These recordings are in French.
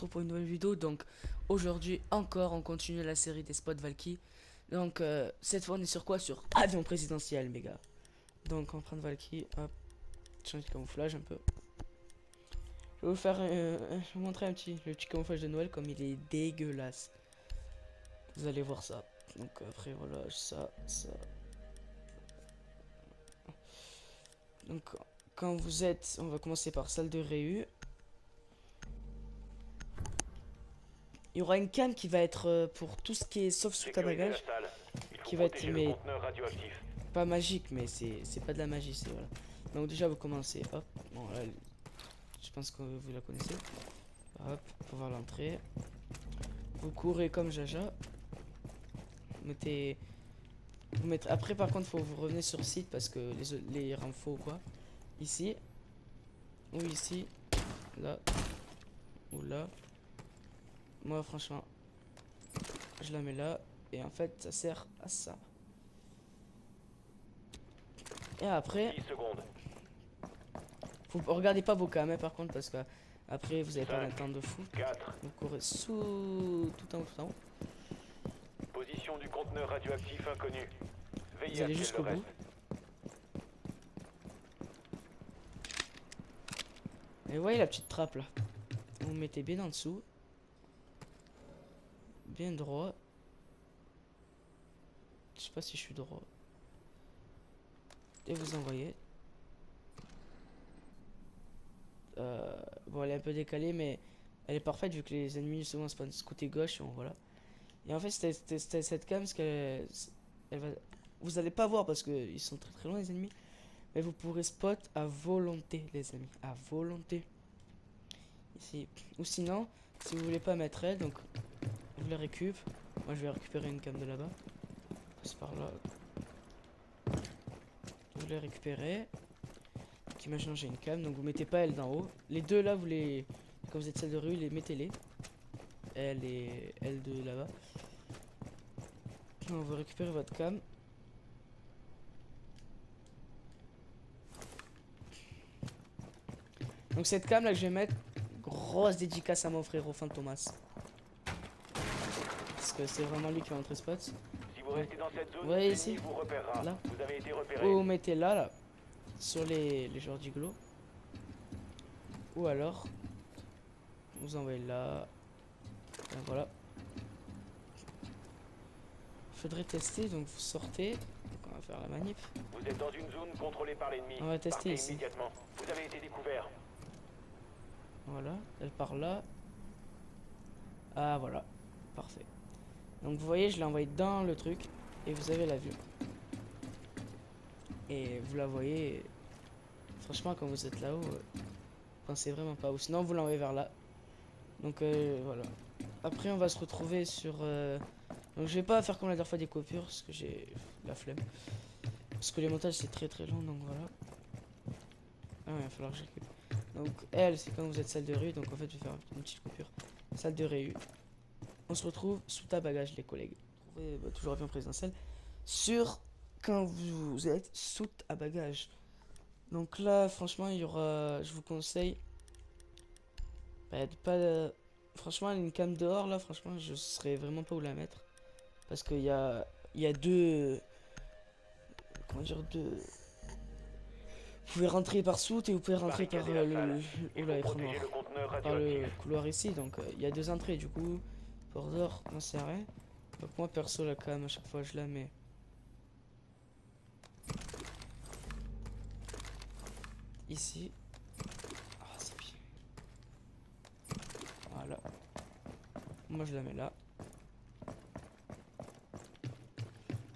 retrouve pour une nouvelle vidéo. Donc aujourd'hui encore on continue la série des spots Valky. Donc cette fois on est sur quoi? Sur avion présidentiel mes gars. Donc on va prendre Valky, hop, changer de camouflage un peu. Je vais vous faire, je vais vous montrer le petit camouflage de Noël comme il est dégueulasse. Vous allez voir ça. Donc après voilà, ça. Donc quand vous êtes, on va commencer par salle de réu. Il y aura une cam qui va être pour tout ce qui est sauf sous ta Sécurisez la bagage, salle. Il faut qui va être protéger le mais conteneur radioactif. pas magique, mais c'est pas de la magie, c'est voilà. Donc déjà vous commencez, hop, bon là, je pense que vous la connaissez. Hop, pour voir l'entrée. Vous courez comme Jaja. Vous mettez, après par contre faut vous revenez sur site parce que les renfaux ou quoi. Ici, ou ici, là, ou là. Moi franchement, je la mets là. Et en fait ça sert à ça. Et après, 10 secondes. vous regardez pas vos cams par contre parce que après vous allez perdre un 5, temps de fou. 4. Vous courez sous tout en haut, tout en haut. Position du conteneur radioactif inconnu. Vous Veillez à allez ce qu'elle le jusqu'au bout. reste. Et vous voyez la petite trappe là. Vous mettez bien en dessous. Bien droit. Je sais pas si je suis droit. Et vous envoyez. Bon, elle est un peu décalée, mais elle est parfaite vu que les ennemis souvent spawnent ce côté gauche. Bon, voilà. Et en fait, c'était cette cam, parce qu'elle elle va. Vous allez pas voir parce que ils sont très très loin les ennemis. Mais vous pourrez spot à volonté, les amis. À volonté. Ici. Ou sinon, si vous voulez pas mettre elle, donc vous les récup. Moi, je vais récupérer une cam de là-bas. Passe par là. Vous les récupérez. Donc, imaginons j'ai une cam, donc vous mettez pas elle d'en haut. Les deux là, vous les. Quand vous êtes celle de rue, les mettez-les. Elle et elle de là-bas. On va récupérer votre cam. Donc cette cam là que je vais mettre, grosse dédicace à mon frérot Fantomas. Parce que c'est vraiment lui qui va entrer spot. Si vous restez dans cette zone, Ouais, l'ennemi ici. vous repérera. Là. Vous avez été repéré. Ou vous mettez là, là. Sur les genres d'iglo. Ou alors, vous envoyez là. Et voilà. Faudrait tester, donc vous sortez. Donc on va faire la manip. Vous êtes dans une zone contrôlée par l'ennemi. On va tester Partez ici. immédiatement. Vous avez été découvert. Voilà, elle part là. Ah voilà, parfait. Donc vous voyez, je l'ai envoyé dans le truc. Et vous avez la vue. Et vous la voyez. Franchement, quand vous êtes là-haut, pensez vraiment pas. Ou sinon, vous l'envoyez vers là. Donc voilà. Après, on va se retrouver sur. Donc je vais pas faire comme la dernière fois des coupures parce que j'ai la flemme. Parce que les montages c'est très très long, donc voilà. Ah ouais, il va falloir que j'équipe. Donc elle, c'est quand vous êtes salle de rue, donc en fait je vais faire une petite coupure. Salle de réu. On se retrouve sous ta bagage les collègues. Trouvez toujours avion présidentiel. Sur quand vous êtes sous ta bagage. Donc là, franchement, il y aura. Je vous conseille. Bah, de pas. Franchement, une cam dehors là, franchement, je saurais vraiment pas où la mettre. Parce qu'il y a. Il y a deux. Comment dire, deux. Vous pouvez rentrer par soute et vous pouvez rentrer par Barricadez la salle. Il oula, faut écran noir. protéger le conteneur Par le radioactif. couloir ici. Donc il y a deux entrées du coup. Port d'or, non c'est rien. Donc moi perso la cam à chaque fois je la mets. Ici. Ah c'est bien. Voilà. Moi je la mets là.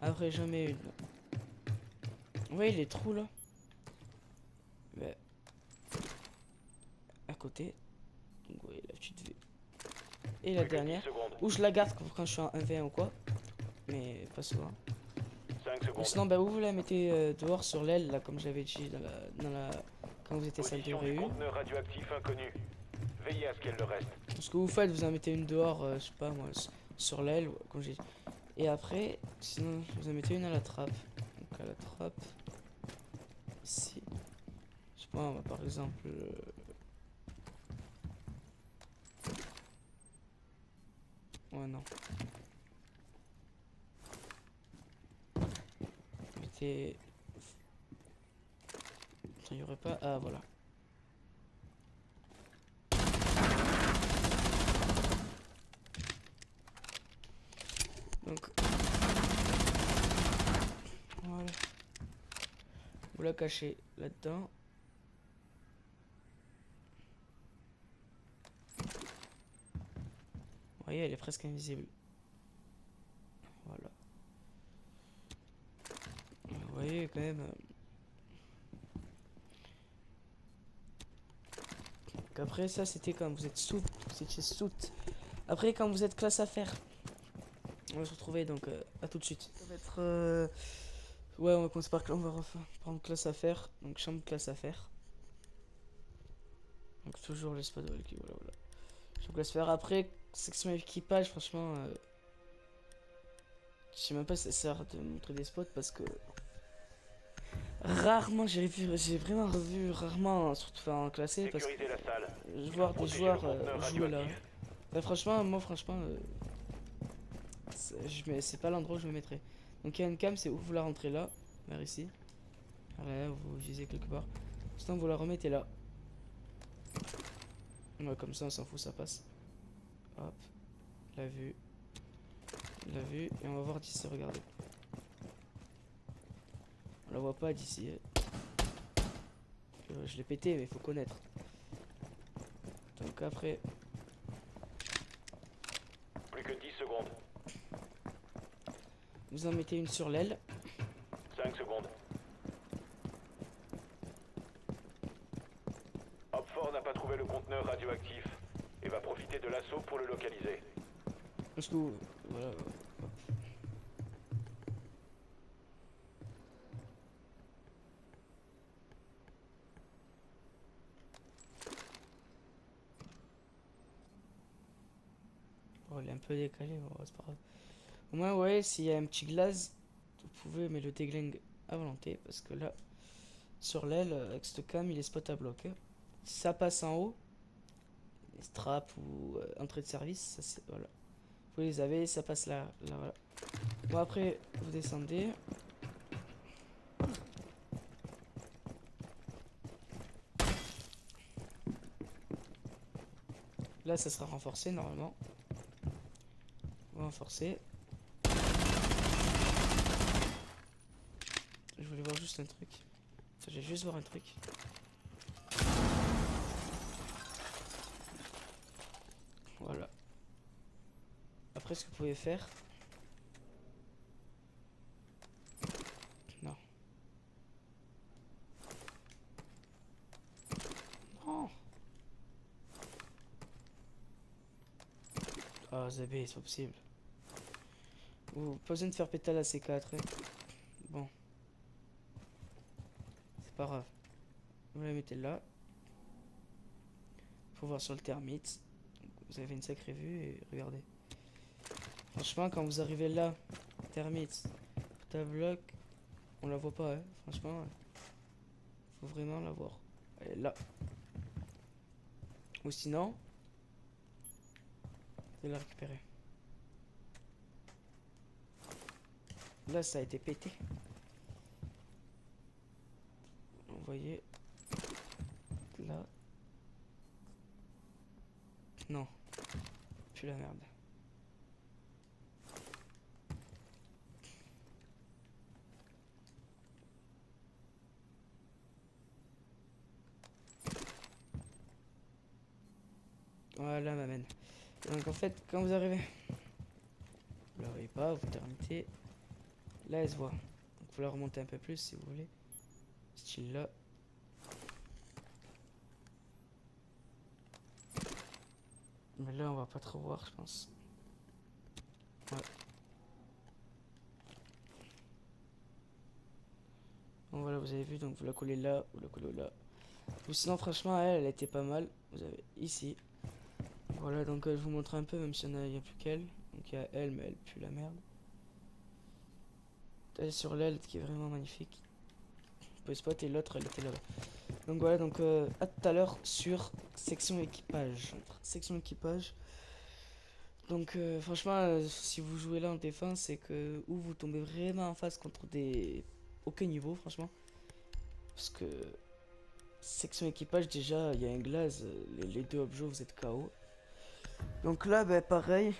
Après j'en mets une. Vous voyez les trous là? Ouais. À côté. Donc vous voyez la petite vue. Et la Plus que 10 dernière. secondes. Où je la garde quand je suis en 1v1 ou quoi. Mais pas souvent. 5 Ou secondes. sinon bah vous la mettez dehors sur l'aile là comme j'avais dit dans la quand vous étiez salle de Position du réu. conteneur radioactif inconnu. Veillez à ce qu'elle le reste. Ce que vous faites, vous en mettez une dehors, je sais pas moi, sur l'aile, comme j'ai dit. Et après, sinon, vous en mettez une à la trappe. Donc à la trappe, ici. Je sais pas, moi, par exemple. Ouais, non. Mettez... Il y aurait pas... Ah, voilà. Donc... Voilà. Vous la cachez là-dedans. Vous voyez, elle est presque invisible. Voilà. Vous voyez, quand même... Après ça c'était quand vous êtes sous, c'est chez soute. Après quand vous êtes classe affaires, on va se retrouver donc à tout de suite. Ça va être ouais, on va commencer par on va prendre classe affaires, donc chambre classe affaires. Donc toujours les spots de qui voilà voilà. Chambre classe affaires. Après section équipage, franchement, je sais même pas si ça sert de montrer des spots parce que rarement j'ai vraiment revu rarement surtout en classé parce que Sécurisez la salle. je Il faut vois des protéger joueurs le conteneur jouer là. radioactif. Bah, franchement, moi franchement c'est pas l'endroit où je me mettrais. Donc il y a une cam, c'est où vous la rentrez là, vers ici. Voilà, vous visez quelque part. Sinon vous la remettez là. Ouais, comme ça on s'en fout, ça passe. Hop, la vue. La vue, et on va voir d'ici, regardez. On la voit pas d'ici. Je l'ai pété, mais il faut connaître. Donc après, Plus que 10 secondes. vous en mettez une sur l'aile. 5 secondes. Hopford n'a pas trouvé le conteneur radioactif et va profiter de l'assaut pour le localiser. Parce que, voilà. Hop. Oh, il est un peu décalé, bon, c'est pas grave. Au moins, ouais, s'il y a un petit glace, vous pouvez mettre le déglingue à volonté. Parce que là, sur l'aile, avec cette cam, il est spot à bloc. Si ça passe en haut, strap ou entrée de service, ça c'est. Voilà. Vous les avez, ça passe là. Là voilà. Bon, après, vous descendez. Là, ça sera renforcé normalement. Renforcé. Je voulais voir juste un truc. Je vais juste voir un truc. Voilà. Après, ce que vous pouvez faire. Non. Non. Ah, Zabé, c'est pas possible. Pas besoin de faire pétale à C4. Hein. Bon. C'est pas grave. Vous la mettez là. Faut voir sur le thermite. Vous avez une sacrée vue et regardez. Franchement, quand vous arrivez là, thermite, ta bloc, on la voit pas. Hein. Franchement, faut vraiment la voir. Elle est là. Ou sinon, de la récupérer. Là, ça a été pété. Vous voyez. Là. Non. Plus la merde. Voilà, m'amène. Donc en fait, quand vous arrivez, vous la voyez pas, vous terminez. Là, elle se voit. Donc vous la remontez un peu plus si vous voulez. Style là. Mais là, on va pas trop voir, je pense. Ouais. Bon, voilà, vous avez vu, donc vous la collez là, vous la collez là. Ou sinon, franchement, elle était pas mal. Vous avez ici. Voilà, donc je vous montre un peu, même s'il y en a plus qu'elle. Donc il y a elle, mais elle pue la merde. Elle sur l'aile qui est vraiment magnifique. Vous pouvez spotter l'autre, elle était là-bas. Donc voilà, donc à tout à l'heure sur section équipage. Section équipage. Donc franchement, si vous jouez là en défense, c'est que ou vous tombez vraiment en face contre des aucun niveau, franchement. Parce que section équipage, déjà, il y a un glace, les deux objets, vous êtes KO. Donc là, ben, pareil,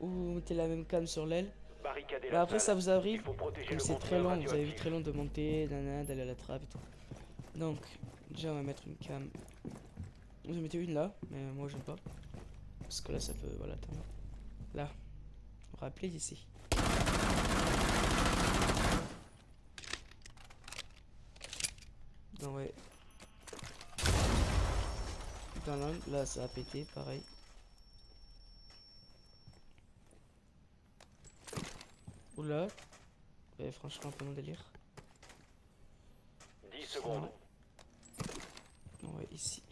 ou vous mettez la même cam sur l'aile. Barricadez Mais la après, salle. ça vous Il arrive, faut protéger comme le c'est très conteneur long, vous avez vu radioactif. très long de monter, d'aller à la trappe et tout. Donc, déjà, on va mettre une cam. Vous en mettez une là, mais moi, j'aime pas. Parce que là, ça peut. Voilà, attends. Là, rappelez d'ici. Donc, ouais. Dans l'angle, là, ça a pété, pareil. Oula. Ouais, franchement, pas mon délire. 10 secondes. Ouais, ici.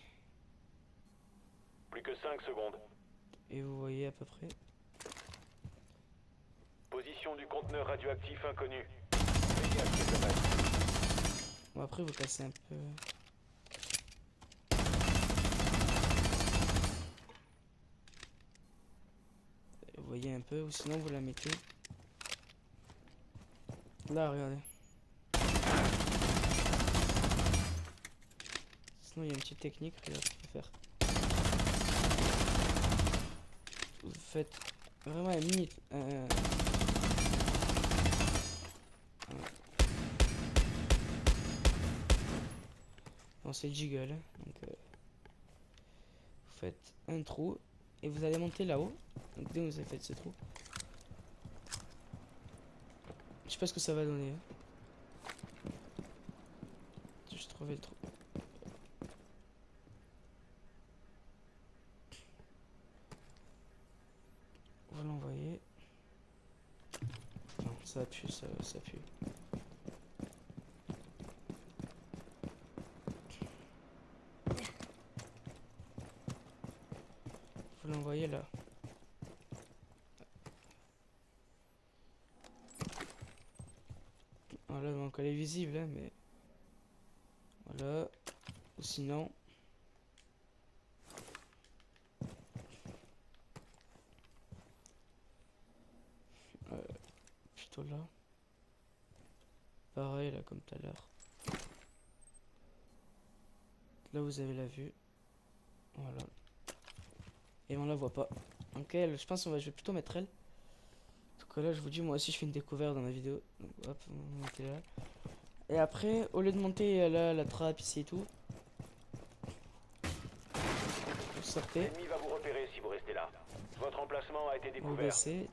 Plus que 5 secondes. Et vous voyez à peu près. Position du conteneur radioactif inconnu. Veuillez activer le reste. Bon, après, vous cassez un peu. Vous voyez un peu, ou sinon vous la mettez. Là, regardez. Sinon, il y a une petite technique, regarde ce qu'il faut faire. Vous faites vraiment un mini. Non, c'est le jiggle. Hein. Donc, vous faites un trou et vous allez monter là-haut. Donc, dès que vous avez fait ce trou, je sais pas ce que ça va donner. Hein. Je trouvais le trou. Vous l'envoyez. Non, ça pue, ça pue. Vous l'envoyez là. Voilà, donc elle est visible, hein, mais voilà. Ou sinon, plutôt là. Pareil là, comme tout à l'heure. Là, vous avez la vue. Voilà. Et on la voit pas. Donc elle, je pense je vais plutôt mettre elle. Donc là, je vous dis, moi aussi, je fais une découverte dans ma vidéo. Donc hop, on monter là. Et après, au lieu de monter là, la trappe ici et tout, vous sortez, L'ennemi va vous repérer si vous restez là. Votre emplacement a été vous découvert. baissez,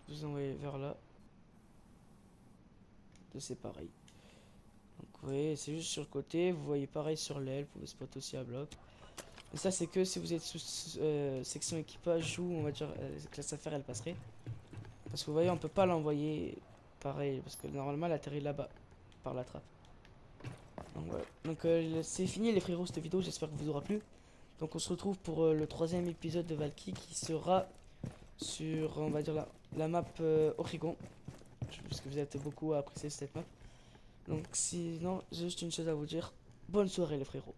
vous envoyez vers là. C'est pareil. Donc vous voyez, c'est juste sur le côté. Vous voyez pareil sur l'aile, vous pouvez spot aussi à bloc. Mais ça, c'est que si vous êtes sous section équipage ou on va dire classe affaires, elle passerait. Parce que vous voyez, on peut pas l'envoyer pareil. Parce que normalement, elle atterrit là-bas, par la trappe. Donc voilà. Donc c'est fini les frérots cette vidéo, j'espère que vous aura plu. Donc on se retrouve pour le troisième épisode de Valky qui sera sur, on va dire, la map Oregon. Parce que vous êtes beaucoup à apprécier cette map. Donc sinon, j'ai juste une chose à vous dire. Bonne soirée les frérots.